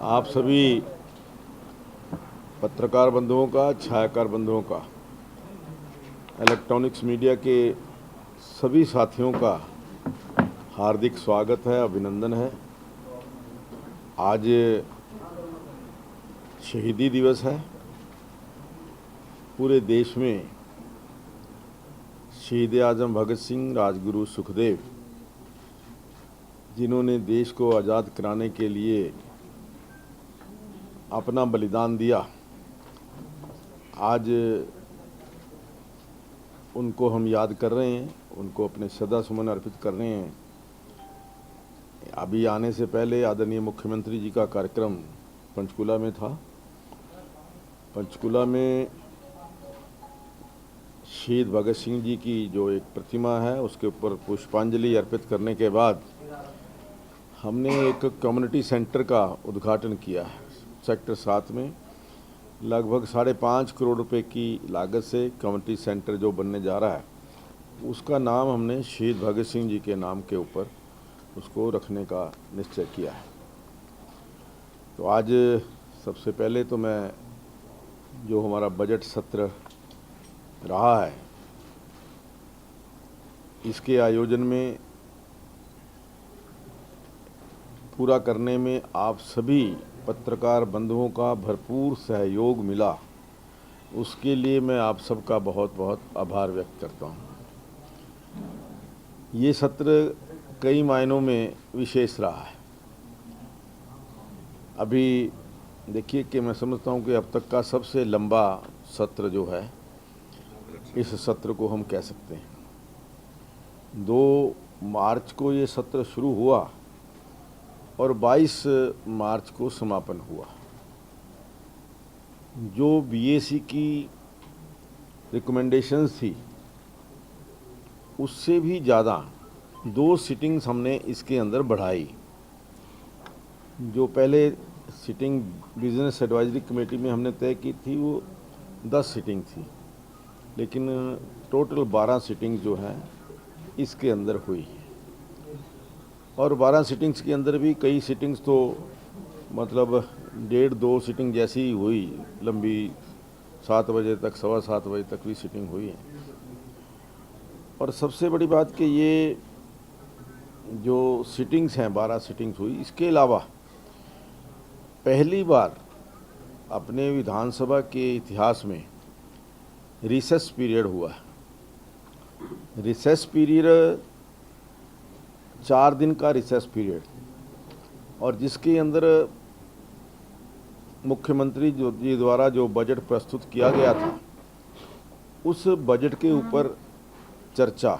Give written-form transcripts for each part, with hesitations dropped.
आप सभी पत्रकार बंधुओं का, छायाकार बंधुओं का, इलेक्ट्रॉनिक्स मीडिया के सभी साथियों का हार्दिक स्वागत है, अभिनंदन है। आज शहीदी दिवस है। पूरे देश में शहीद आजम भगत सिंह, राजगुरु सुखदेव, जिन्होंने देश को आज़ाद कराने के लिए अपना बलिदान दिया, आज उनको हम याद कर रहे हैं, उनको अपने श्रद्धा सुमन अर्पित कर रहे हैं। अभी आने से पहले आदरणीय मुख्यमंत्री जी का कार्यक्रम पंचकुला में था। पंचकुला में शहीद भगत सिंह जी की जो एक प्रतिमा है, उसके ऊपर पुष्पांजलि अर्पित करने के बाद हमने एक कम्युनिटी सेंटर का उद्घाटन किया है। सेक्टर 7 में लगभग 5.5 करोड़ रुपए की लागत से कम्युनिटी सेंटर जो बनने जा रहा है, उसका नाम हमने शहीद भगत सिंह जी के नाम के ऊपर उसको रखने का निश्चय किया है। तो आज सबसे पहले तो मैं जो हमारा बजट सत्र रहा है, इसके आयोजन में पूरा करने में आप सभी पत्रकार बंधुओं का भरपूर सहयोग मिला, उसके लिए मैं आप सबका बहुत बहुत आभार व्यक्त करता हूँ। ये सत्र कई मायनों में विशेष रहा है। अभी देखिए कि मैं समझता हूँ कि अब तक का सबसे लंबा सत्र जो है, इस सत्र को हम कह सकते हैं। 2 मार्च को ये सत्र शुरू हुआ और 22 मार्च को समापन हुआ। जो बीएसी की रिकमेंडेशंस थी, उससे भी ज़्यादा 2 सिटिंग्स हमने इसके अंदर बढ़ाई। जो पहले सिटिंग बिजनेस एडवाइजरी कमेटी में हमने तय की थी, वो 10 सिटिंग थी, लेकिन टोटल 12 सिटिंग जो है इसके अंदर हुई। और 12 सिटिंग्स के अंदर भी कई सिटिंग्स तो मतलब 1.5-2 सिटिंग जैसी ही हुई, लंबी 7 बजे तक, 7:15 बजे तक भी सिटिंग हुई है। और सबसे बड़ी बात कि ये जो सिटिंग्स हैं, 12 सिटिंग्स हुई, इसके अलावा पहली बार अपने विधानसभा के इतिहास में रिसेस पीरियड हुआ है। रिसेस पीरियड 4 दिन का रिसेस पीरियड, और जिसके अंदर मुख्यमंत्री जी द्वारा जो बजट प्रस्तुत किया गया था, उस बजट के ऊपर चर्चा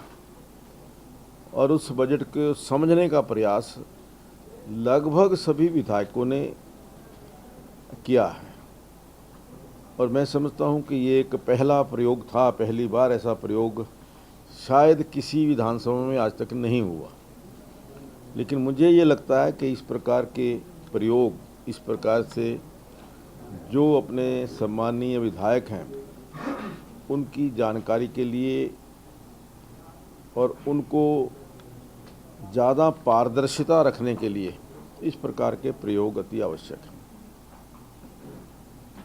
और उस बजट को समझने का प्रयास लगभग सभी विधायकों ने किया है। और मैं समझता हूं कि ये एक पहला प्रयोग था, पहली बार ऐसा प्रयोग शायद किसी विधानसभा में आज तक नहीं हुआ। लेकिन मुझे ये लगता है कि इस प्रकार के प्रयोग, इस प्रकार से जो अपने सम्मानीय विधायक हैं, उनकी जानकारी के लिए और उनको ज़्यादा पारदर्शिता रखने के लिए इस प्रकार के प्रयोग अति आवश्यक है।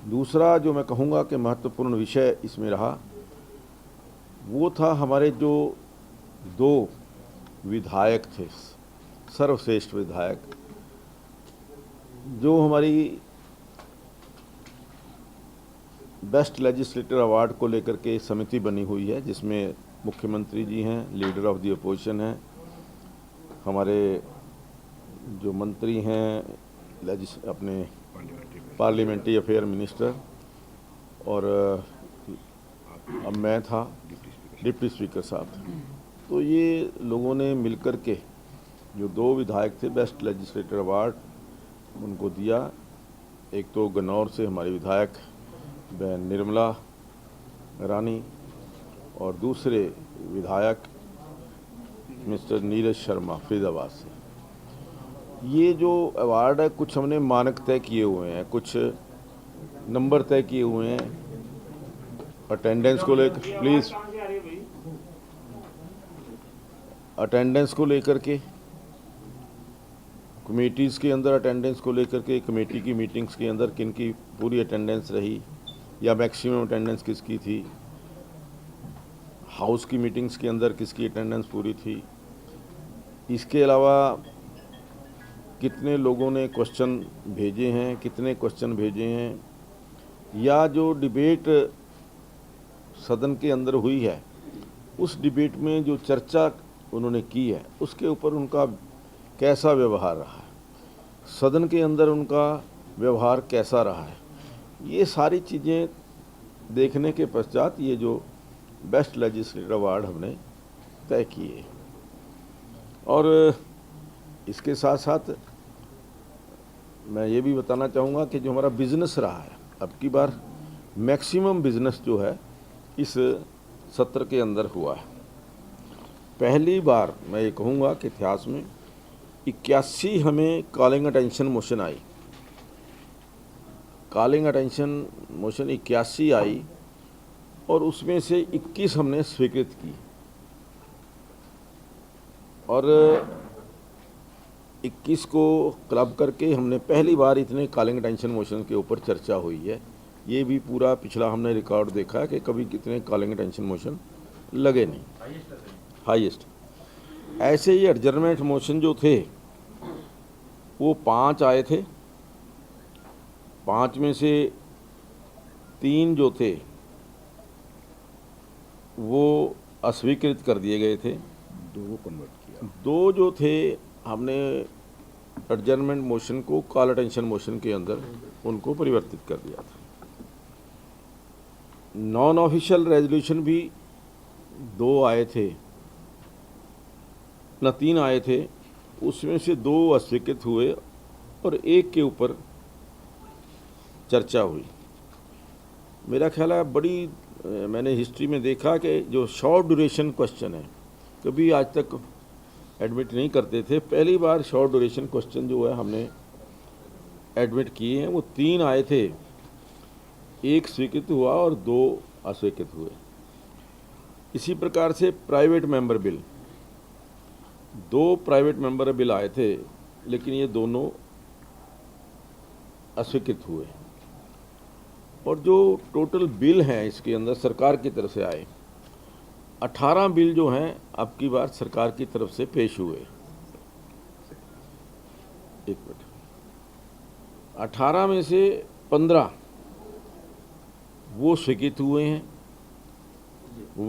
दूसरा जो मैं कहूँगा कि महत्वपूर्ण विषय इसमें रहा, वो था हमारे जो 2 विधायक थे, सर्वश्रेष्ठ विधायक, जो हमारी बेस्ट लेजिस्लेटर अवार्ड को लेकर के समिति बनी हुई है, जिसमें मुख्यमंत्री जी हैं, लीडर ऑफ द अपोजिशन हैं, हमारे जो मंत्री हैं, अपने पार्लियामेंट्री अफेयर मिनिस्टर, और अब मैं था, डिप्टी स्पीकर साहब। तो ये लोगों ने मिलकर के जो 2 विधायक थे, बेस्ट लेजिस्लेटर अवार्ड उनको दिया। एक तो गन्नौर से हमारी विधायक बहन निर्मला रानी, और दूसरे विधायक मिस्टर नीरज शर्मा फरीदाबाद से। ये जो अवार्ड है, कुछ हमने मानक तय किए हुए हैं, कुछ नंबर तय किए हुए हैं अटेंडेंस को लेकर, प्लीज़ अटेंडेंस को लेकर के, कमेटीज़ के अंदर अटेंडेंस को लेकर के कमेटी की मीटिंग्स के अंदर किन की पूरी अटेंडेंस रही या मैक्सिमम अटेंडेंस किसकी थी, हाउस की मीटिंग्स के अंदर किसकी अटेंडेंस पूरी थी, इसके अलावा कितने लोगों ने क्वेश्चन भेजे हैं, कितने क्वेश्चन भेजे हैं, या जो डिबेट सदन के अंदर हुई है उस डिबेट में जो चर्चा उन्होंने की है उसके ऊपर उनका कैसा व्यवहार रहा है, सदन के अंदर उनका व्यवहार कैसा रहा है, ये सारी चीज़ें देखने के पश्चात ये जो बेस्ट लेजिस्लेटिव अवार्ड हमने तय किए। और इसके साथ साथ मैं ये भी बताना चाहूँगा कि जो हमारा बिज़नेस रहा है, अब की बार मैक्सिमम बिज़नेस जो है इस सत्र के अंदर हुआ है। पहली बार मैं ये कहूँगा कि इतिहास में 81 हमें कॉलिंग अटेंशन मोशन आई, कॉलिंग अटेंशन मोशन 81 आई और उसमें से 21 हमने स्वीकृत की और 21 को क्लब करके हमने पहली बार इतने कॉलिंग अटेंशन मोशन के ऊपर चर्चा हुई है। ये भी पूरा पिछला हमने रिकॉर्ड देखा है कि कभी कितने कॉलिंग अटेंशन मोशन लगे नहीं, हाईएस्ट। ऐसे ही एडजर्नमेंट मोशन जो थे वो 5 आए थे, 5 में से 3 जो थे वो अस्वीकृत कर दिए गए थे, 2 को कन्वर्ट किया, 2 जो थे हमने एडजर्नमेंट मोशन को कॉल अटेंशन मोशन के अंदर उनको परिवर्तित कर दिया था। नॉन ऑफिशियल रेजोल्यूशन भी 2 आए थे, न 3 आए थे, उसमें से 2 अस्वीकृत हुए और 1 के ऊपर चर्चा हुई। मेरा ख्याल है बड़ी मैंने हिस्ट्री में देखा कि जो शॉर्ट ड्यूरेशन क्वेश्चन है कभी आज तक एडमिट नहीं करते थे, पहली बार शॉर्ट ड्यूरेशन क्वेश्चन जो है हमने एडमिट किए हैं। वो 3 आए थे, 1 स्वीकृत हुआ और 2 अस्वीकृत हुए। इसी प्रकार से private member bill, 2 private member bill आए थे लेकिन ये दोनों अस्वीकृत हुए। और जो टोटल बिल हैं इसके अंदर सरकार की तरफ से आए 18 बिल जो हैं अब की बार सरकार की तरफ से पेश हुए। 1 मिनट, 18 में से 15 वो स्वीकृत हुए हैं,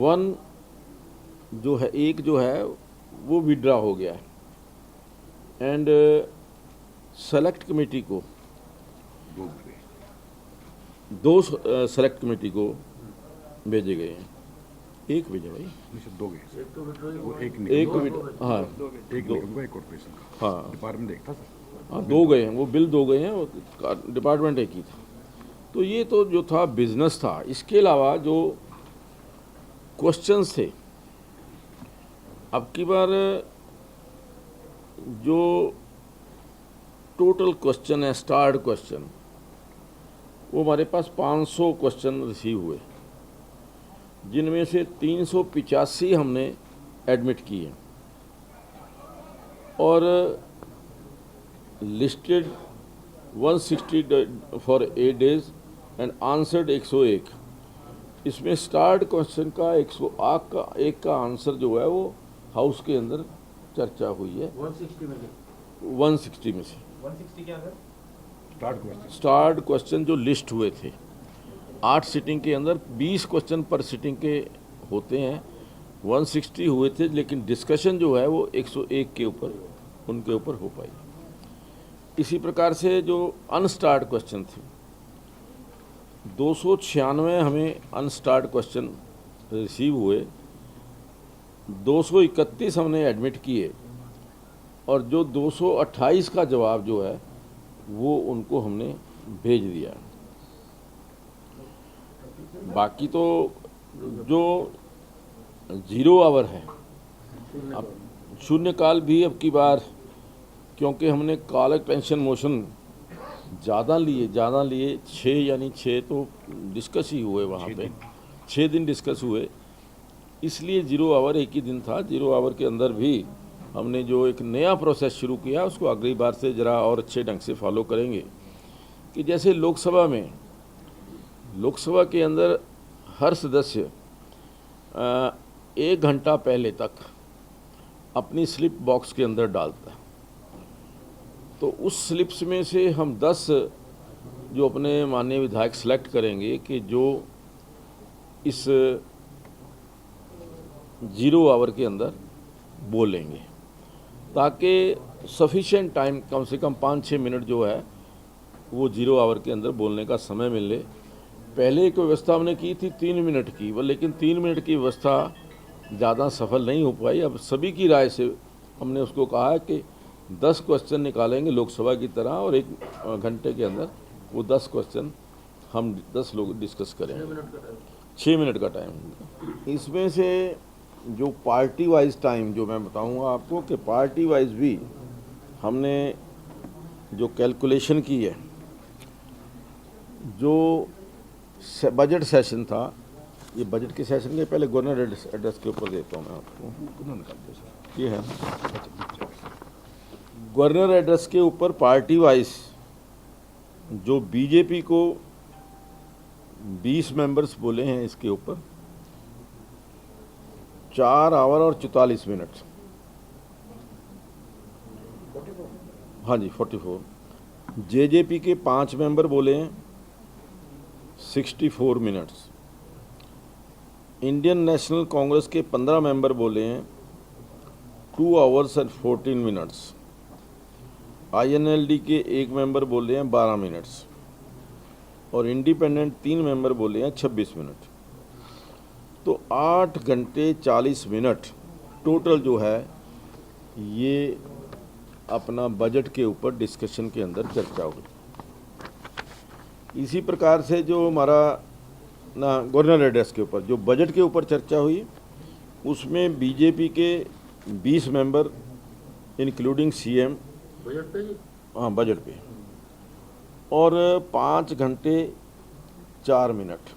1 जो है 1 जो है वो विड्रा हो गया है एंड सेलेक्ट कमेटी को 2 सेलेक्ट कमेटी को भेजे गए हैं। 1 भेजा भाई, 2 गए, वो 1 1 हाँ, 1 कॉर्पोरेशन का, हाँ डिपार्टमेंट एक था सर, हाँ 2 गए हैं, वो बिल 2 गए हैं और डिपार्टमेंट एक ही था। तो ये तो जो था बिजनेस था। इसके अलावा जो क्वेश्चंस थे अब की बार जो टोटल क्वेश्चन है स्टार्ड क्वेश्चन वो हमारे पास 500 क्वेश्चन रिसीव हुए, जिनमें से 385 हमने एडमिट किए और listed 160 for 8 days and answered 101। इसमें स्टार्ट क्वेश्चन का 101 का आंसर जो है वो हाउस के अंदर चर्चा हुई है। 160 में 160 में से 160 क्या सर? स्टार्ट क्वेश्चन जो लिस्ट हुए थे 8 सिटिंग के अंदर 20 क्वेश्चन पर सिटिंग के होते हैं, 160 हुए थे, लेकिन डिस्कशन जो है वो 101 के ऊपर उनके ऊपर हो पाई। इसी प्रकार से जो अनस्टार्ट क्वेश्चन थे 296 हमें अनस्टार्ट क्वेश्चन रिसीव हुए, 231 हमने एडमिट किए और जो 228 का जवाब जो है वो उनको हमने भेज दिया। बाकी तो जो 0 आवर है, अब शून्यकाल भी अब की बार क्योंकि हमने कॉल अटेंशन मोशन ज़्यादा लिए 6 यानी 6 तो डिस्कस ही हुए वहाँ पे, 6 दिन डिस्कस हुए, इसलिए 0 आवर एक ही दिन था। 0 आवर के अंदर भी हमने जो एक नया प्रोसेस शुरू किया उसको अगली बार से ज़रा और अच्छे ढंग से फॉलो करेंगे कि जैसे लोकसभा के अंदर हर सदस्य 1 घंटा पहले तक अपनी स्लिप बॉक्स के अंदर डालता है, तो उस स्लिप्स में से हम 10 जो अपने माननीय विधायक सेलेक्ट करेंगे कि जो इस 0 आवर के अंदर बोलेंगे, ताकि सफिशिएंट टाइम कम से कम 5-6 मिनट जो है वो 0 आवर के अंदर बोलने का समय मिले। पहले एक व्यवस्था हमने की थी 3 मिनट की, लेकिन 3 मिनट की व्यवस्था ज़्यादा सफल नहीं हो पाई। अब सभी की राय से हमने उसको कहा है कि 10 क्वेश्चन निकालेंगे लोकसभा की तरह, और 1 घंटे के अंदर वो 10 क्वेश्चन हम 10 लोग डिस्कस करेंगे। 6 मिनट का टाइम। इसमें से जो पार्टी वाइज टाइम जो मैं बताऊंगा आपको कि पार्टी वाइज भी हमने जो कैलकुलेशन की है, जो बजट सेशन था, ये बजट के सेशन के पहले गवर्नर एड्रेस के ऊपर देता हूँ मैं आपको, ये है गवर्नर एड्रेस के ऊपर पार्टी वाइज जो बीजेपी को 20 मेंबर्स बोले हैं, इसके ऊपर 4 आवर और 44 मिनट, हाँ जी 44। जेजेपी के 5 मेंबर बोले हैं 64 मिनट्स। इंडियन नेशनल कांग्रेस के 15 मेंबर बोले हैं 2 आवर्स एंड 14 मिनट्स। INLD के 1 मेंबर बोले हैं 12 मिनट्स, और इंडिपेंडेंट 3 मेंबर बोले हैं 26 मिनट। तो 8 घंटे 40 मिनट टोटल जो है ये अपना बजट के ऊपर डिस्कशन के अंदर चर्चा हुई। इसी प्रकार से जो हमारा ना गवर्नर एड्रेस के ऊपर जो बजट के ऊपर चर्चा हुई, उसमें बीजेपी के 20 मेंबर इंक्लूडिंग CM, बजट पे जी? हाँ बजट पे, और 5 घंटे 4 मिनट।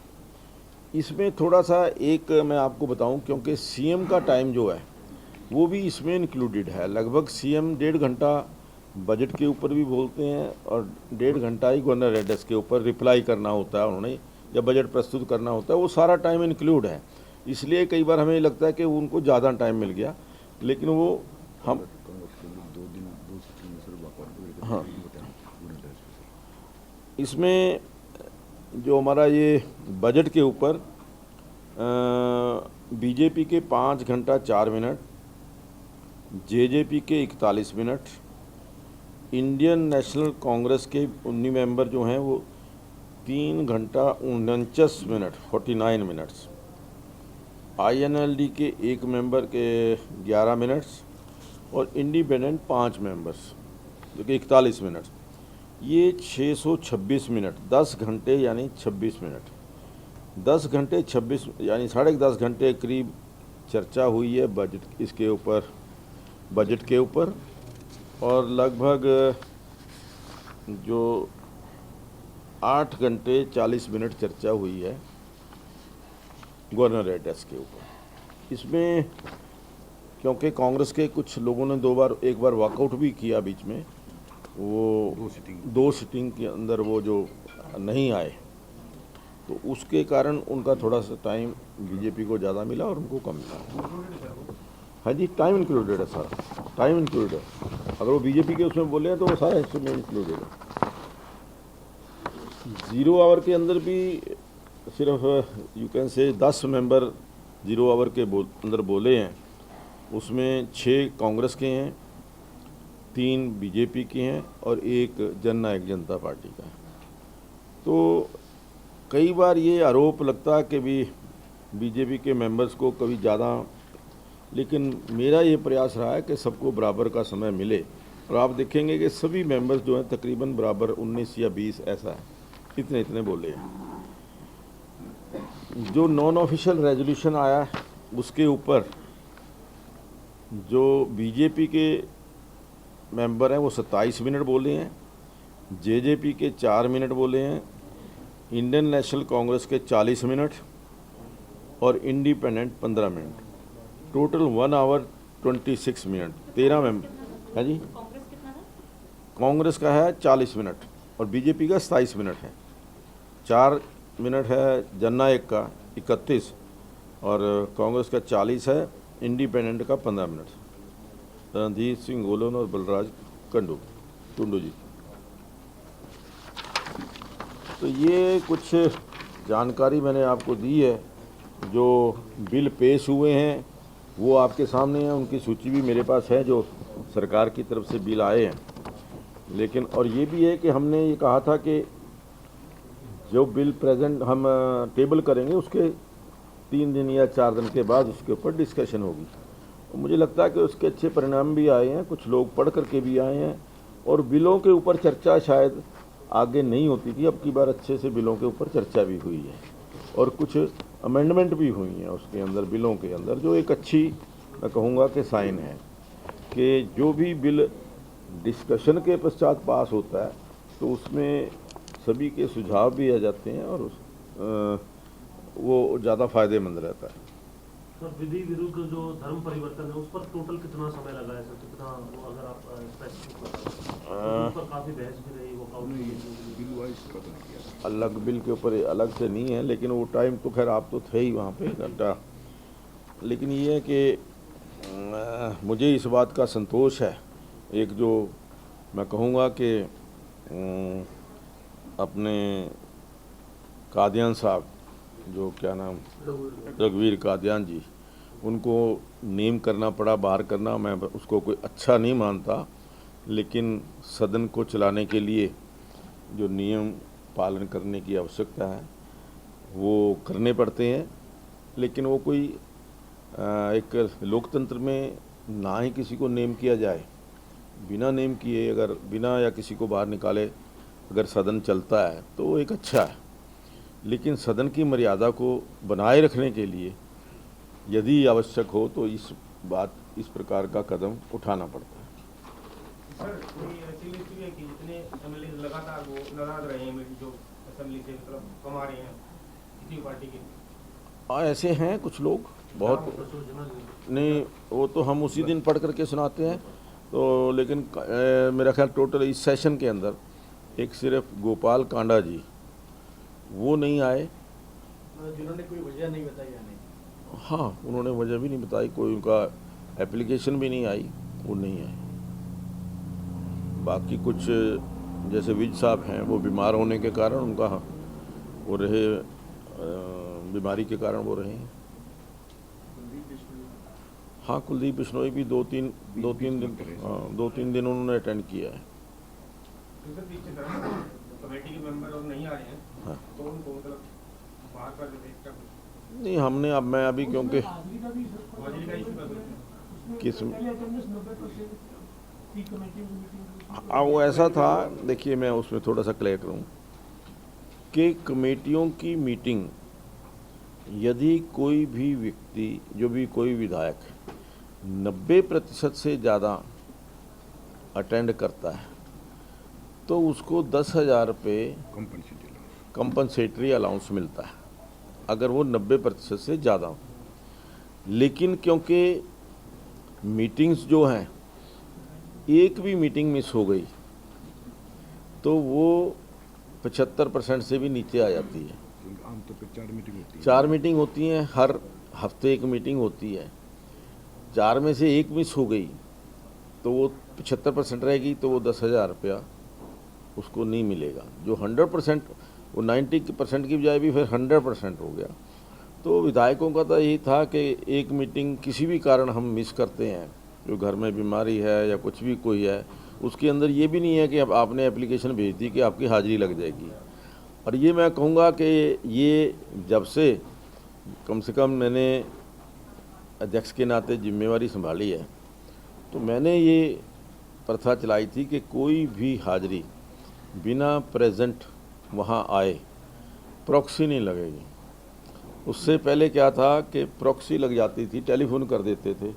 इसमें थोड़ा सा एक मैं आपको बताऊं, क्योंकि CM का टाइम जो है वो भी इसमें इंक्लूडेड है। लगभग CM 1.5 घंटा बजट के ऊपर भी बोलते हैं, और 1.5 घंटा ही गवर्नर एड्रेस के ऊपर रिप्लाई करना होता है उन्होंने, जब बजट प्रस्तुत करना होता है वो सारा टाइम इंक्लूड है। इसलिए कई बार हमें लगता है कि उनको ज़्यादा टाइम मिल गया, लेकिन वो हम हाँ इसमें जो हमारा ये बजट के ऊपर बीजेपी के 5 घंटा 4 मिनट, जेजेपी के 41 मिनट, इंडियन नेशनल कांग्रेस के 19 मेंबर जो हैं वो 3 घंटा 49 मिनट 49 मिनट्स, INLD के 1 मेंबर के 11 मिनट्स, और इंडिपेंडेंट 5 मेंबर्स जो कि 41 मिनट। ये 626 मिनट, 10 घंटे यानी 26 मिनट, 10 घंटे 26 यानी 10.5 घंटे करीब चर्चा हुई है बजट इसके ऊपर, बजट के ऊपर, और लगभग जो 8 घंटे 40 मिनट चर्चा हुई है गवर्नर एड्रेस के ऊपर। इसमें क्योंकि कांग्रेस के कुछ लोगों ने एक बार वॉकआउट भी किया बीच में, वो 2 सिटिंग के अंदर वो जो नहीं आए, तो उसके कारण उनका थोड़ा सा टाइम बीजेपी को ज़्यादा मिला और उनको कम मिला। हाँ जी, टाइम इंक्लूडेड है, सारा टाइम इंक्लूडेड है। अगर वो बीजेपी के उसमें बोले हैं तो वो सारा हिस्से में इंक्लूडेड है। 0 आवर के अंदर भी सिर्फ you can say 10 member 0 our के अंदर बोले हैं, उसमें 6 कांग्रेस के हैं, 3 बीजेपी के हैं, और 1 जननायक जनता पार्टी का है। तो कई बार ये आरोप लगता है कि भी बीजेपी के मेंबर्स को कभी ज़्यादा, लेकिन मेरा ये प्रयास रहा है कि सबको बराबर का समय मिले, और आप देखेंगे कि सभी मेंबर्स जो हैं तकरीबन बराबर 19 या 20 ऐसा है, इतने बोले हैं। जो नॉन ऑफिशियल रेजोल्यूशन आया उसके ऊपर जो बीजेपी के मेंबर हैं वो 27 मिनट बोले हैं, जेजेपी के 4 मिनट बोले हैं, इंडियन नेशनल कांग्रेस के 40 मिनट, और independent 15 minute. Total 1 hour 26 minute, 13 में है जी। कांग्रेस कितना था? कांग्रेस का है 40 मिनट और बीजेपी का 27 मिनट है। 4 मिनट है जननायक का 31 और कांग्रेस का 40 है, इंडिपेंडेंट का 15 मिनट। रणधीर सिंह गोलन और बलराज टुंडू जी। तो ये कुछ जानकारी मैंने आपको दी है। जो बिल पेश हुए हैं वो आपके सामने है, उनकी सूची भी मेरे पास है जो सरकार की तरफ से बिल आए हैं। लेकिन और ये भी है कि हमने ये कहा था कि जो बिल प्रेजेंट हम टेबल करेंगे उसके 3 दिन या 4 दिन के बाद उसके ऊपर डिस्कशन होगी। और मुझे लगता है कि उसके अच्छे परिणाम भी आए हैं, कुछ लोग पढ़ करके भी आए हैं। और बिलों के ऊपर चर्चा शायद आगे नहीं होती थी, अब की बार अच्छे से बिलों के ऊपर चर्चा भी हुई है और कुछ अमेंडमेंट भी हुई हैं उसके अंदर, बिलों के अंदर, जो एक अच्छी मैं कहूँगा कि साइन है कि जो भी बिल डिस्कशन के पश्चात पास होता है तो उसमें सभी के सुझाव भी आ जाते हैं और वो ज़्यादा फायदेमंद रहता है। सर, विधि विरुद्ध जो धर्म परिवर्तन है उस पर टोटल कितना समय लगा है सर? कितना वो अगर आप स्पेसिफिक बताओ, उस पर काफी बहस भी रही, वो बिल वाइज कदम किया। अलग बिल के ऊपर अलग से नहीं है, लेकिन वो टाइम तो खैर आप तो थे ही वहाँ पे घंटा। लेकिन ये है कि मुझे इस बात का संतोष है, एक जो मैं कहूँगा कि अपने कादियान साहब, जो क्या नाम, रघुवीर कादियान जी, उनको नेम करना पड़ा, बाहर करना, मैं उसको कोई अच्छा नहीं मानता। लेकिन सदन को चलाने के लिए जो नियम पालन करने की आवश्यकता है वो करने पड़ते हैं। लेकिन वो कोई एक लोकतंत्र में ना ही किसी को नेम किया जाए, बिना नेम किए अगर बिना या किसी को बाहर निकाले अगर सदन चलता है तो वो एक अच्छा है। लेकिन सदन की मर्यादा को बनाए रखने के लिए यदि आवश्यक हो तो इस प्रकार का कदम उठाना पड़ता है। सर, कोई ऐसी लिस्ट भी है कि जितने एमएलए लगातार वो नाराज रहे हैं जो असेंबली से मतलब कमा रहे हैं किसी पार्टी के? हाँ, ऐसे हैं कुछ लोग, बहुत नहीं, वो तो हम उसी दिन पढ़ करके सुनाते हैं। तो लेकिन मेरा ख्याल टोटल इस सेशन के अंदर एक सिर्फ गोपाल कांडा जी वो नहीं आए, जिन्होंने कोई वजह नहीं बताई या नहीं? हाँ, उन्होंने वजह भी नहीं बताई, कोई उनका एप्लीकेशन भी नहीं आई, वो नहीं आए। बाकी कुछ जैसे विज साहब हैं वो बीमार होने के कारण उनका वो रहे, बीमारी के कारण वो रहे हैं। हाँ, कुलदीप बिश्नोई भी 2-3 दिन उन्होंने अटेंड किया है। कमेटी के मेंबर और नहीं आ रहे हैं, हाँ। तो उनको मतलब बाहर कर देते क्या? नहीं, हमने अब मैं अभी क्योंकि हाजिरी का इशू कर किस वो ऐसा था, देखिए मैं उसमें थोड़ा सा क्लियर करूँ कि कमेटियों की मीटिंग यदि कोई भी व्यक्ति, जो भी कोई विधायक 90% से ज़्यादा अटेंड करता है तो उसको 10,000 रुपये कंपनसेटरी अलाउंस मिलता है, अगर वो 90% से ज़्यादा हो। लेकिन क्योंकि मीटिंग्स जो हैं, एक भी मीटिंग मिस हो गई तो वो 75% से भी नीचे आ जाती है। आमतौर पर 4 मीटिंग होती है। 4 मीटिंग होती हैं, हर हफ्ते एक मीटिंग होती है। 4 में से एक मिस हो गई तो वो 75% रहेगी, तो वो 10,000 रुपया उसको नहीं मिलेगा। जो 100%, वो 90% की बजाय भी फिर 100% हो गया। तो विधायकों का तो यही था कि एक मीटिंग किसी भी कारण हम मिस करते हैं, जो घर में बीमारी है या कुछ भी कोई है, उसके अंदर ये भी नहीं है कि अब आपने एप्लीकेशन भेज दी कि आपकी हाजिरी लग जाएगी। और ये मैं कहूँगा कि ये जब से कम मैंने अध्यक्ष के नाते जिम्मेवारी संभाली है तो मैंने ये प्रथा चलाई थी कि कोई भी हाजिरी बिना प्रेजेंट वहाँ आए प्रॉक्सी नहीं लगेगी। उससे पहले क्या था कि प्रॉक्सी लग जाती थी, टेलीफोन कर देते थे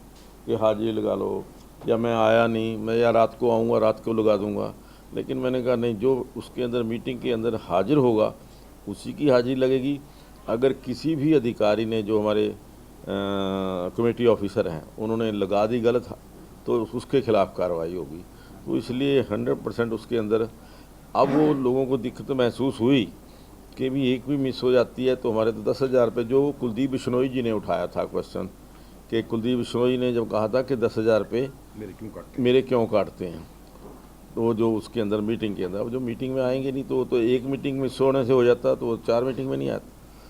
कि हाजिरी लगा लो, या मैं आया नहीं, मैं या रात को आऊँगा, रात को लगा दूँगा। लेकिन मैंने कहा नहीं, जो उसके अंदर मीटिंग के अंदर हाजिर होगा उसी की हाजिरी लगेगी। अगर किसी भी अधिकारी ने, जो हमारे कमेटी ऑफिसर हैं उन्होंने लगा दी गलत, तो उसके खिलाफ कार्रवाई होगी। तो इसलिए 100% उसके अंदर अब वो लोगों को दिक्कत महसूस हुई कि भी एक भी मिस हो जाती है तो हमारे तो 10,000 रुपये, जो कुलदीप बिश्नोई जी ने उठाया था क्वेश्चन, कि कुलदीप बिश्नोई ने जब कहा था कि 10,000 रुपये मेरे क्यों काटते हैं, तो जो उसके अंदर मीटिंग के अंदर, अब जो मीटिंग में आएंगे नहीं तो एक मीटिंग में सोने से हो जाता तो 4 मीटिंग में नहीं आता।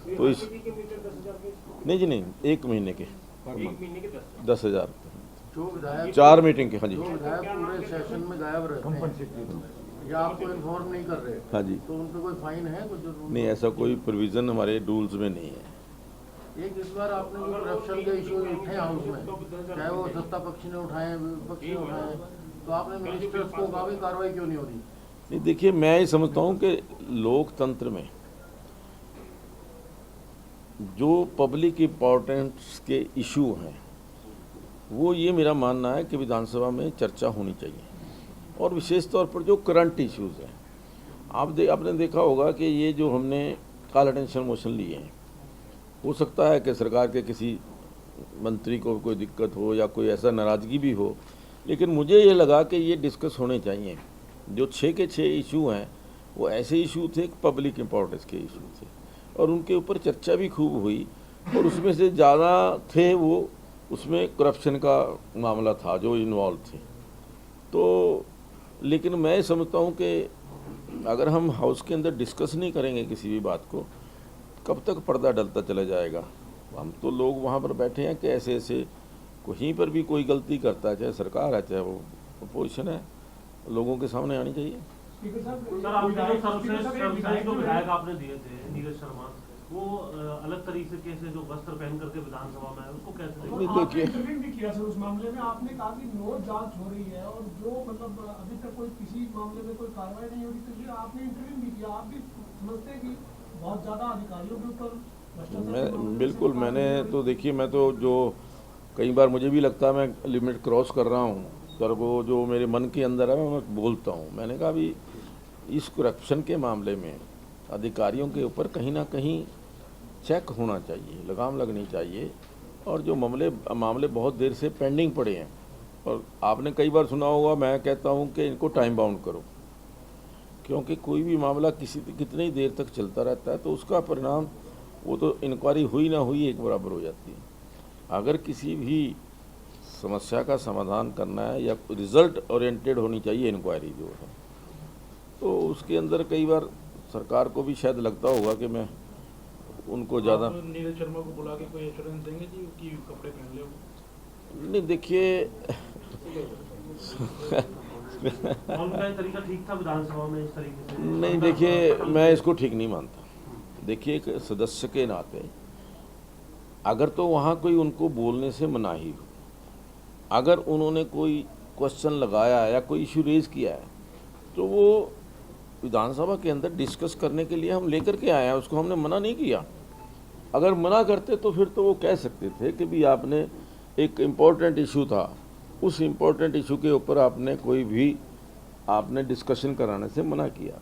तो इस नहीं जी नहीं, एक महीने के 10,000 जो विधायक 4 मीटिंग के। हाँ जी, जो विधायक पूरे सेशन में गायब रहते हैं या आपको इन्फॉर्म नहीं कर रहे, हाँ जी, तो उन पे कोई फाइन है कुछ? नहीं ऐसा कोई प्रोविज़न हमारे रूल्स में नहीं है। एक इस बार आपने जो करप्शन के इशू उठे हाउस में, चाहे वो सत्ता पक्ष ने उठाए विपक्ष ने उठाए, तो आपने मिनिस्टर्स को कहा भी कार्रवाई क्यों नहीं हो रही? नहीं देखिए, मैं ये समझता हूँ कि लोकतंत्र में जो पब्लिक इम्पोर्टेंस के इशू हैं, वो ये मेरा मानना है कि विधानसभा में चर्चा होनी चाहिए, और विशेष तौर पर जो करंट इश्यूज़ हैं। आपने देखा होगा कि ये जो हमने कॉल अटेंशन मोशन लिए हैं, हो सकता है कि सरकार के किसी मंत्री को कोई दिक्कत हो या कोई ऐसा नाराज़गी भी हो, लेकिन मुझे ये लगा कि ये डिस्कस होने चाहिए। जो 6 के 6 इशू हैं वो ऐसे इशू थे, पब्लिक इम्पोर्टेंस के इशू थे, और उनके ऊपर चर्चा भी खूब हुई, और उसमें से ज़्यादा थे वो, उसमें करप्शन का मामला था जो इन्वॉल्व थे। तो लेकिन मैं समझता हूँ कि अगर हम हाउस के अंदर डिस्कस नहीं करेंगे किसी भी बात को, कब तक पर्दा डलता चला जाएगा। हम तो लोग वहाँ पर बैठे हैं कि ऐसे ऐसे कहीं पर भी कोई गलती करता है, चाहे सरकार है चाहे वो अपोजिशन है, लोगों के सामने आनी चाहिए। सर आपके जो सर्वश्रेष्ठ जो विधायक आपने दिए थे नीरज शर्मा, वो अलग तरीके से जो वस्त्र पहन करके विधानसभा में आए, उसको कैसे देखते हैं? आपने इंटरव्यू भी किया सर उस मामले में, आपने कहा कि नो जांच हो रही है और जो मतलब अभी तक कोई किसी मामले में कोई कार्रवाई नहीं हो रही, तो ये आपने इंटरव्यू भी किया। आप भी समझते हैं कि बहुत ज्यादा अधिकारियों के ऊपर मैं बिल्कुल, मैंने तो देखिए, मैं तो जो कई बार मुझे भी लगता है मैं लिमिट क्रॉस कर रहा हूँ, पर वो जो मेरे मन के अंदर है मैं बोलता हूँ। मैंने कहा भी इस करप्शन के मामले में अधिकारियों के ऊपर कहीं ना कहीं चेक होना चाहिए, लगाम लगनी चाहिए, और जो मामले बहुत देर से पेंडिंग पड़े हैं, और आपने कई बार सुना होगा, मैं कहता हूँ कि इनको टाइम बाउंड करो, क्योंकि कोई भी मामला कितनी देर तक चलता रहता है तो उसका परिणाम, वो तो इंक्वायरी हुई ना हुई एक बराबर हो जाती है। अगर किसी भी समस्या का समाधान करना है या रिजल्ट ओरिएंटेड होनी चाहिए इंक्वायरी जो है, तो उसके अंदर कई बार सरकार को भी शायद लगता होगा कि मैं उनको ज़्यादा। नीरज शर्मा को बुला के कोई एश्योरेंस देंगे जी कि कपड़े पहन ले वो? नहीं देखिए उनका ये तरीका ठीक था विधानसभा में इस तरीके से? नहीं देखिए, मैं इसको ठीक नहीं मानता। देखिए, एक सदस्य के नाते अगर तो वहाँ कोई उनको बोलने से मनाही हो, अगर उन्होंने कोई क्वेश्चन लगाया या कोई इशू रेज किया है, तो वो विधानसभा के अंदर डिस्कस करने के लिए हम लेकर के आए हैं, उसको हमने मना नहीं किया। अगर मना करते तो फिर तो वो कह सकते थे कि भी आपने एक इम्पोर्टेंट इशू था, उस इम्पोर्टेंट इशू के ऊपर आपने डिस्कशन कराने से मना किया।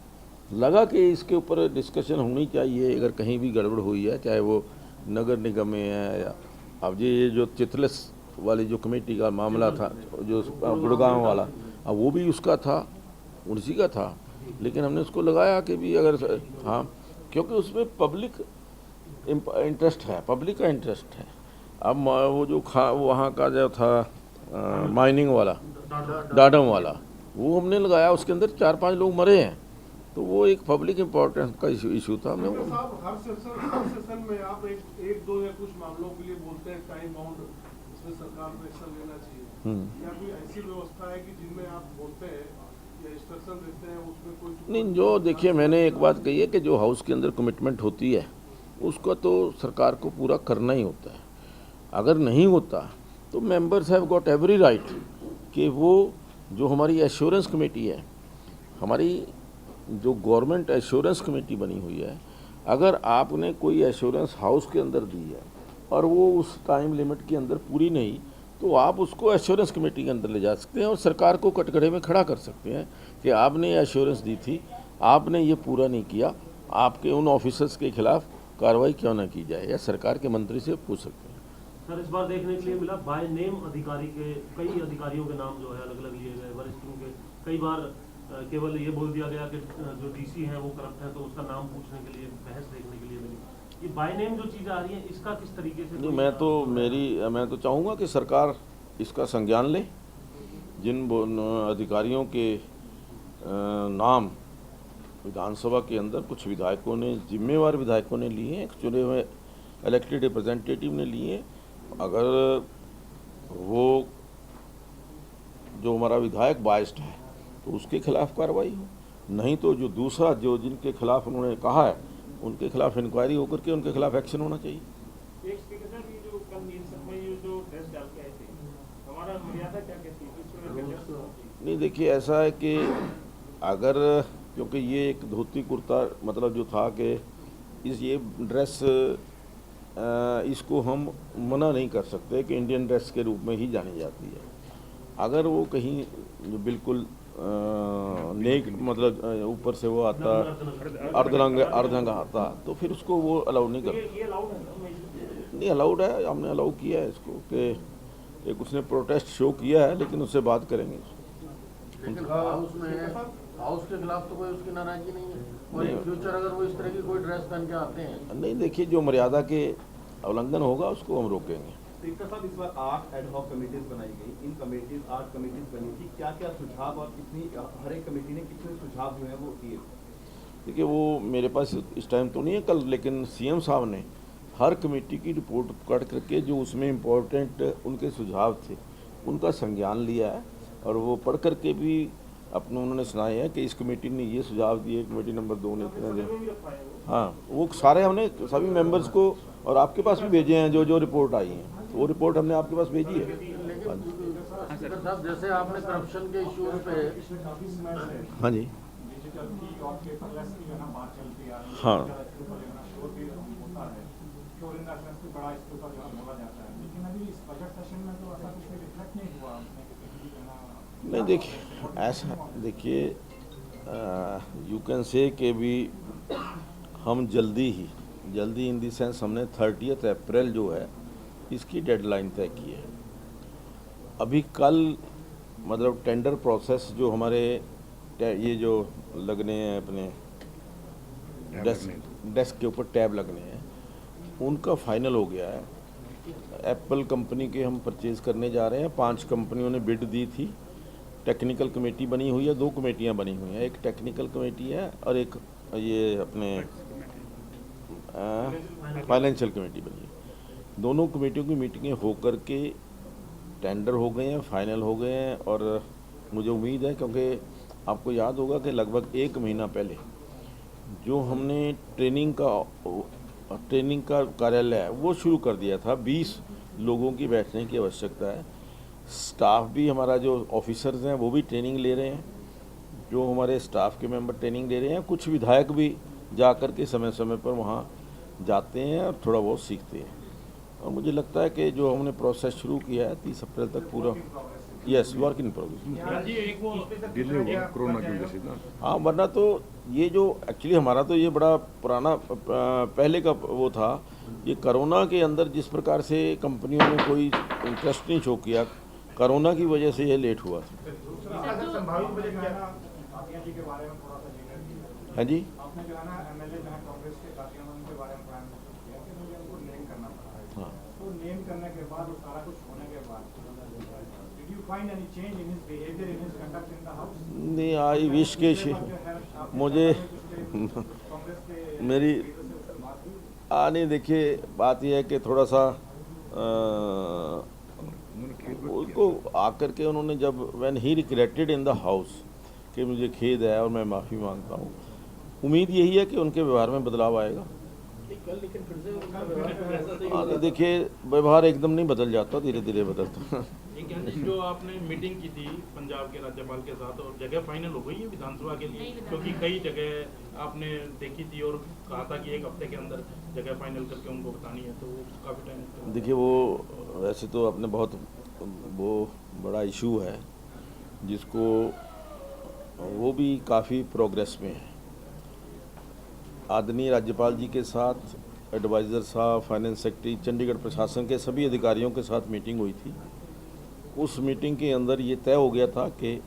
लगा कि इसके ऊपर डिस्कशन होनी चाहिए, अगर कहीं भी गड़बड़ हुई है, चाहे वो नगर निगम में है या अब ये जो चिथलस वाली जो कमेटी का मामला था, जो गुड़गांव वाला, अब वो भी उसका था, उसी का था, लेकिन हमने उसको लगाया कि भी अगर हाँ, क्योंकि उसमें पब्लिक इंटरेस्ट है, पब्लिक का इंटरेस्ट है। अब वो जो वहाँ का जो था माइनिंग वाला, डाडम वाला, वो हमने लगाया, उसके अंदर 4-5 लोग मरे हैं, तो वो एक पब्लिक इम्पोर्टेंस का इशू था। हमने वो हर सेशन में आप एक दो या कुछ मामलों के लिए बोलते हैं टाइम बाउंड, इसमें सरकार को एक्शन लेना चाहिए, या कोई ऐसी व्यवस्था है कि जिनमें आप बोलते हैं या इंस्ट्रक्शन देते हैं उसमें कोई नहीं? जो देखिए, मैंने एक बात कही है कि जो हाउस के अंदर कमिटमेंट होती है उसका तो सरकार को पूरा करना ही होता है। अगर नहीं होता तो members have got every right कि वो जो हमारी एश्योरेंस कमेटी है, हमारी जो गवर्नमेंट एश्योरेंस कमेटी बनी हुई है, अगर आपने कोई एश्योरेंस हाउस के अंदर दी है और वो उस टाइम लिमिट के अंदर पूरी नहीं, तो आप उसको एश्योरेंस कमेटी के अंदर ले जा सकते हैं और सरकार को कटघरे में खड़ा कर सकते हैं कि आपने एश्योरेंस दी थी, आपने ये पूरा नहीं किया, आपके उन ऑफिसर्स के खिलाफ कार्रवाई क्यों ना की जाए, या सरकार के मंत्री से पूछ सकते हैं। सर इस बार देखने के लिए मिला बाय नेम अधिकारी के कई अधिकारियों के नाम जो है अलग अलग लिए गए वरिष्ठों के। कई बार केवल ये बोल दिया गया कि जो डीसी है वो करप्ट है, तो उसका नाम पूछने के लिए बहस देखने के लिए मिली। ये बाय नेम जो चीज़ें आ रही हैं इसका किस तरीके से? नहीं, मैं तो चाहूँगा कि सरकार इसका संज्ञान ले। जिन अधिकारियों के नाम विधानसभा के अंदर कुछ विधायकों ने, जिम्मेवार विधायकों ने लिए हैं, चुने हुए इलेक्टेड रिप्रेजेंटेटिव ने लिए, अगर वो जो हमारा विधायक बाइस्ड है तो उसके खिलाफ कार्रवाई हो, नहीं तो जो दूसरा जो जिनके खिलाफ उन्होंने कहा है उनके खिलाफ इंक्वायरी होकर के उनके खिलाफ एक्शन होना चाहिए। एक स्पीकर साहब, ये जो कल नीलसर में ये जो ड्रेस डाल के आए थे, हमारा मर्यादा क्या कहती है? किस तरह के ड्रेस? नहीं, देखिए ऐसा है कि अगर, क्योंकि ये एक धोती कुर्ता मतलब जो था कि ये ड्रेस इसको हम मना नहीं कर सकते कि इंडियन ड्रेस के रूप में ही जानी जाती है। अगर वो कहीं जो बिल्कुल नेक मतलब ऊपर से वो आता अर्धनंग आता तो फिर उसको वो अलाउ नहीं कर, ये अलाउड है? नहीं अलाउड है, हमने अलाउ किया है इसको कि एक उसने प्रोटेस्ट शो किया है, लेकिन उससे बात करेंगे। लेकिन हाउस में हाउस के खिलाफ तो कोई उसकी नाराजगी नहीं है, और इन फ्यूचर अगर वो इस तरह की कोई ड्रेस पहन के आते हैं? नहीं, देखिए जो मर्यादा के उल्लंघन होगा उसको हम रोकेंगे। स्पीकर साहब, इस बार 8 एड हॉक कमेटीज बनाई गई। इन कमेटीज 8 कमेटीज बनी थी, क्या क्या सुझाव और कितनी, हर एक कमेटी ने कितने सुझाव जो हैं वो दिए? देखिए वो मेरे पास इस टाइम तो नहीं है कल, लेकिन सीएम साहब ने हर कमेटी की रिपोर्ट काट करके जो उसमें इम्पोर्टेंट उनके सुझाव थे उनका संज्ञान लिया है, और वो पढ़ करके भी अपने उन्होंने सुनाए हैं कि इस कमेटी ने ये सुझाव दिए, कमेटी नंबर 2 ने इतने दिए। हाँ, वो सारे हमने सभी मेंबर्स को और आपके पास भी भेजे हैं, जो जो रिपोर्ट आई हैं वो रिपोर्ट हमने आपके पास भेजी है। लेकिन स्पीकर साहब, जैसे आपने करप्शन के इश्यूज पे, हाँ जी, हाँ, नहीं देखिए ऐसा, देखिए यू कैन से कि भी हम जल्दी इन दी सेंस हमने 30 अप्रैल जो है इसकी डेडलाइन तय की है। अभी कल मतलब टेंडर प्रोसेस जो हमारे ये जो लगने हैं अपने डेस्क के ऊपर टैब लगने हैं उनका फाइनल हो गया है। एप्पल कंपनी के हम परचेज़ करने जा रहे हैं। 5 कंपनियों ने बिड दी थी, टेक्निकल कमेटी बनी हुई है, 2 कमेटियां बनी हुई हैं, एक टेक्निकल कमेटी है और एक ये अपने फाइनेंशियल कमेटी बनी है। दोनों कमेटियों की मीटिंगें होकर के टेंडर हो गए हैं, फाइनल हो गए हैं, और मुझे उम्मीद है, क्योंकि आपको याद होगा कि लगभग 1 महीना पहले जो हमने ट्रेनिंग का कार्यालय है वो शुरू कर दिया था। 20 लोगों की बैठने की आवश्यकता है। स्टाफ भी हमारा जो ऑफिसर्स हैं वो भी ट्रेनिंग ले रहे हैं, जो हमारे स्टाफ के मेंबर ट्रेनिंग ले रहे हैं। कुछ विधायक भी जा कर के समय समय पर वहाँ जाते हैं और थोड़ा बहुत सीखते हैं, और मुझे लगता है कि जो हमने प्रोसेस शुरू किया है 30 अप्रैल तक पूरा, yes, work in progress. Delay हुआ कोरोना की वजह से ना। हाँ, वरना तो ये जो एक्चुअली हमारा तो ये बड़ा पुराना पहले का वो था। ये कोरोना के अंदर जिस प्रकार से कंपनियों ने कोई इंटरेस्ट नहीं शो किया, कोरोना की वजह से ये लेट हुआ था। संभावित बजट क्या? हाँ जी, आपने जो है ना एमएलए जो है कांग्रेस के साथियों ने उनके बारे में बयान किया कि मुझे उनको नेम करना पड़ा है। हाँ, तो नेम करने के बाद और सारा कुछ होने के बाद did you find any change in his behaviour, in his conduct in the house? नहीं, आई विश के मुझे मेरी नहीं, देखिए बात यह है कि थोड़ा सा उनको आकर के उन्होंने जब when he regretted in the house कि मुझे खेद है और मैं माफ़ी मांगता हूँ, उम्मीद यही है कि उनके व्यवहार में बदलाव आएगा। हाँ, देखिए व्यवहार एकदम नहीं बदल जाता, धीरे धीरे बदलता। जो आपने मीटिंग की थी पंजाब के राज्यपाल के साथ और जगह फाइनल हो गई है विधानसभा के लिए, क्योंकि कई जगह आपने देखी थी और कहा था कि 1 हफ्ते के अंदर जगह फाइनल करके उनको बतानी है, तो काफ़ी टाइम। देखिए वो वैसे तो अपने बहुत वो बड़ा इशू है जिसको वो भी काफ़ी प्रोग्रेस में है। आदरणीय राज्यपाल जी के साथ एडवाइज़र साहब, फाइनेंस सेक्रेटरी, चंडीगढ़ प्रशासन के सभी अधिकारियों के साथ मीटिंग हुई थी। उस मीटिंग के अंदर ये तय हो गया था कि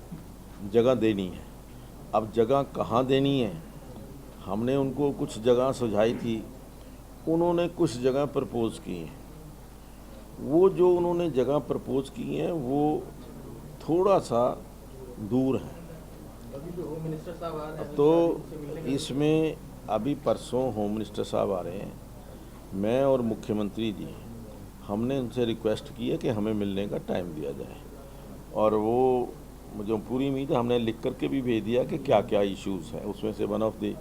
जगह देनी है। अब जगह कहाँ देनी है, हमने उनको कुछ जगह सुझाई थी, उन्होंने कुछ जगह प्रपोज़ की हैं। वो जो उन्होंने जगह प्रपोज़ की हैं वो थोड़ा सा दूर है। तो इसमें अभी परसों होम मिनिस्टर साहब आ रहे हैं, मैं और मुख्यमंत्री जी, हमने उनसे रिक्वेस्ट की है कि हमें मिलने का टाइम दिया जाए, और वो मुझे पूरी उम्मीद है, हमने लिख करके भी भेज दिया कि क्या क्या इश्यूज़ हैं। उसमें से वन ऑफ द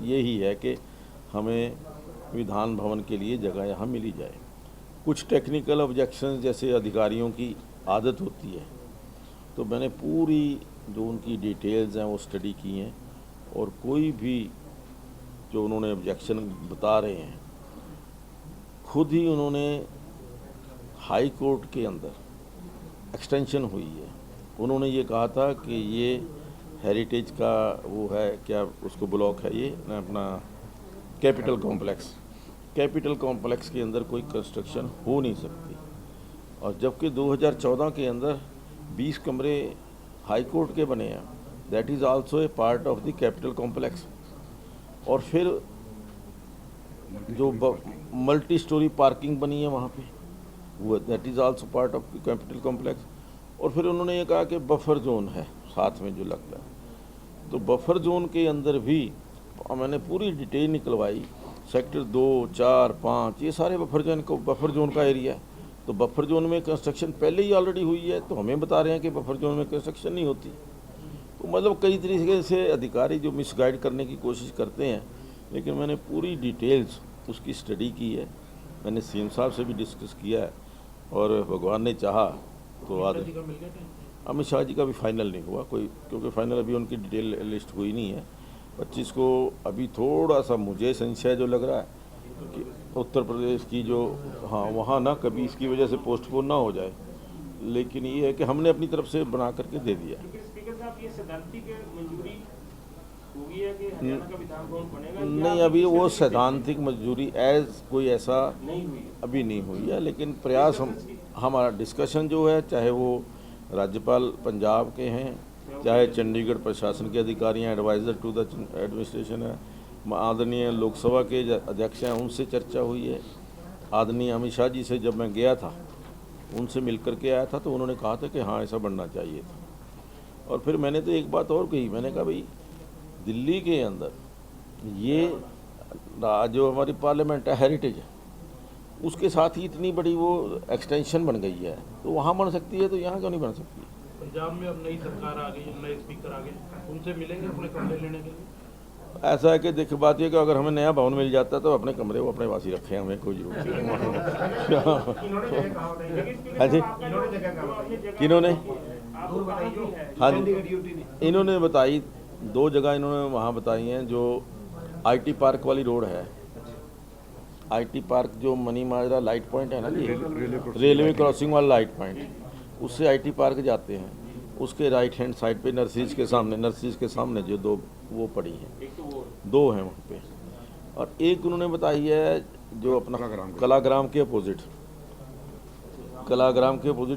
यही है कि हमें विधान भवन के लिए जगह यहाँ मिली जाए। कुछ टेक्निकल ऑब्जेक्शन जैसे अधिकारियों की आदत होती है, तो मैंने पूरी जो उनकी डिटेल्स हैं वो स्टडी की हैं, और कोई भी जो उन्होंने ऑब्जेक्शन बता रहे हैं, खुद ही उन्होंने हाई कोर्ट के अंदर एक्सटेंशन हुई है, उन्होंने ये कहा था कि ये हेरिटेज का वो है, क्या उसको ब्लॉक है, ये अपना कैपिटल कॉम्प्लेक्स के अंदर कोई कंस्ट्रक्शन हो नहीं सकती। और जबकि 2014 के अंदर 20 कमरे हाई कोर्ट के बने हैं, that is also a part of the capital complex. और फिर जो मल्टी स्टोरी पार्किंग बनी है वहाँ पे, वो that is also part of the capital complex. और फिर उन्होंने ये कहा कि बफर जोन है साथ में जो लगता है, तो बफर जोन के अंदर भी मैंने पूरी डिटेल निकलवाई। सेक्टर 2, 4, 5 ये सारे बफर जोन का एरिया है। तो बफर जोन में कंस्ट्रक्शन पहले ही ऑलरेडी हुई है, तो हमें बता रहे हैं कि बफर जोन में कंस्ट्रक्शन नहीं होती। तो मतलब कई तरीके से अधिकारी जो मिसगाइड करने की कोशिश करते हैं, लेकिन मैंने पूरी डिटेल्स उसकी स्टडी की है, मैंने सीएम साहब से भी डिस्कस किया है, और भगवान ने चाहा तो आज अमित शाह जी का भी फाइनल नहीं हुआ कोई, क्योंकि फाइनल अभी उनकी डिटेल लिस्ट हुई नहीं है। 25 को अभी थोड़ा सा मुझे संशय जो लग रहा है कि उत्तर प्रदेश की जो वहाँ ना कभी इसकी वजह से पोस्टपोन ना हो जाए, लेकिन ये है कि हमने अपनी तरफ से बना करके दे दिया। स्पीकर साहब, ये सैद्धांतिक मंजूरी होगी है कि हरियाणा का विधान भवन बनेगा? नहीं, अभी वो सैद्धांतिक मंजूरी एज कोई ऐसा नहीं हुई अभी नहीं हुई है, लेकिन प्रयास हमारा डिस्कशन जो है, चाहे वो राज्यपाल पंजाब के हैं, चाहे चंडीगढ़ प्रशासन के अधिकारी हैं, एडवाइज़र टू द एडमिनिस्ट्रेशन है, आदरणीय लोकसभा के अध्यक्ष हैं, उनसे चर्चा हुई है। आदरणीय अमित शाह जी से जब मैं गया था, उनसे मिल कर के आया था, तो उन्होंने कहा था कि हाँ ऐसा बनना चाहिए था। और फिर मैंने तो एक बात और कही, मैंने कहा भाई दिल्ली के अंदर ये जो हमारी पार्लियामेंट है, हेरिटेज है, उसके साथ ही इतनी बड़ी वो एक्सटेंशन बन गई है, तो वहाँ बन सकती है, तो यहाँ क्यों नहीं बन सकती? पंजाब में अब नई सरकार आ गई, नए स्पीकर आ गए, उनसे मिलेंगे अपने कमरे लेने के लिए? ऐसा है कि देखिए बात ये कि अगर हमें नया भवन मिल जाता है तो अपने कमरे वो अपने पास ही रखे, हमें कोई जरूरत नहीं। हाँ जी, किन्होंने? हाँ जी, इन्होंने बताई 2 जगह, इन्होंने वहाँ बताई हैं। जो IT पार्क वाली रोड है, IT पार्क जो मनी माजरा लाइट पॉइंट है ना जी, रेलवे क्रॉसिंग वाला लाइट पॉइंट, उससे IT पार्क जाते हैं, उसके राइट हैंड साइड पे नर्सिस के सामने जो 2 वो पड़ी हैं, 2 हैं वहाँ पे। और एक उन्होंने बताई है जो अपना कलाग्राम के अपोजिट,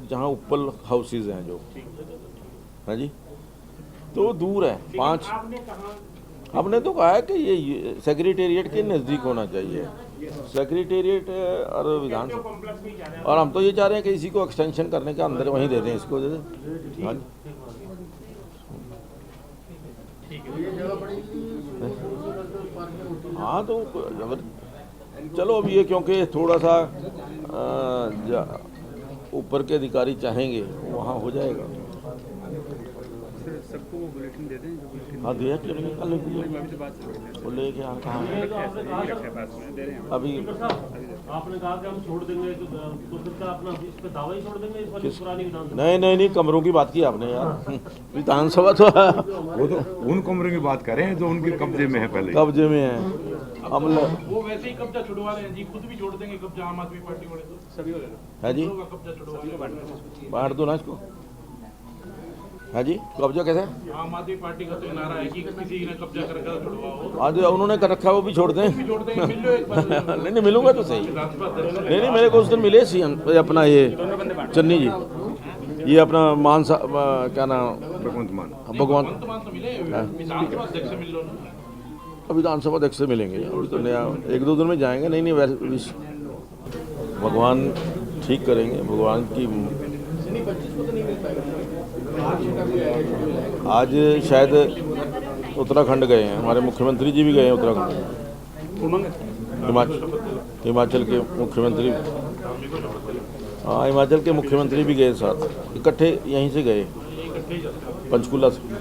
जहाँ उपल हाउसेज हैं जो, हाँ जी, तो दूर है 5। हमने तो कहा है कि ये सेक्रेटेरिएट के नज़दीक होना चाहिए, सेक्रेटेरिएट और विधानसभा, और हम तो ये चाह रहे हैं कि इसी को एक्सटेंशन करने का अंदर वहीं दे दें, इसको दे दें। हाँ हाँ, तो अगर चलो अब ये क्योंकि थोड़ा सा ऊपर के अधिकारी चाहेंगे वहाँ हो जाएगा। सबको वो बुलेटिन दे दें, जो बुलेटिन हाँ दिया क्यों नहीं, कल वो लेके आ कहाँ अभी आपने कहा कि हम छोड़ देंगे, तो फिर क्या अपना इस पे दावा ही छोड़ देंगे इस वाली पुरानी विधानसभा? नहीं, कमरों की बात की आपने यार, विधानसभा तो वो तो उन कमरों की बात कर रहे हैं जो उनके कब्जे में है, पहले कब्जे में है। हम वो वैसे ही कब्जा छुड़वा रहे हैं जी, खुद भी छोड़ देंगे कब्जा, आम आदमी पार्टी वाले तो सभी है जी, कब्जा छुड़वा बांट दो ना इसको। हाँ जी, कब्जा कैसे? आम आदमी पार्टी का तो ये नारा है कि किसी ने कब्जा कर रखा छुड़वाओ। आज उन्होंने कर रखा है, वो भी छोड़ दें। भी जोड़ देंगे, मिल लो एक बार। नहीं नहीं, मिलूंगा तो सही। विधानसभा अध्यक्ष नहीं, मेरे को उस दिन मिले सी अपना ये चन्नी जी, ये अपना मान क्या नाम, भगवंत मान। भगवान मान तो मिले, विधानसभा अध्यक्ष से मिल लो ना। विधानसभा अध्यक्ष से मिलेंगे, अभी तो नया 1-2 दिन में जाएंगे। नहीं वैसे भगवान ठीक करेंगे, भगवान की। आज शायद उत्तराखंड गए हैं, हमारे मुख्यमंत्री जी भी गए हैं उत्तराखंड, हिमाचल के मुख्यमंत्री। हाँ, हिमाचल के मुख्यमंत्री भी गए साथ, इकट्ठे यहीं से गए, पंचकुला से।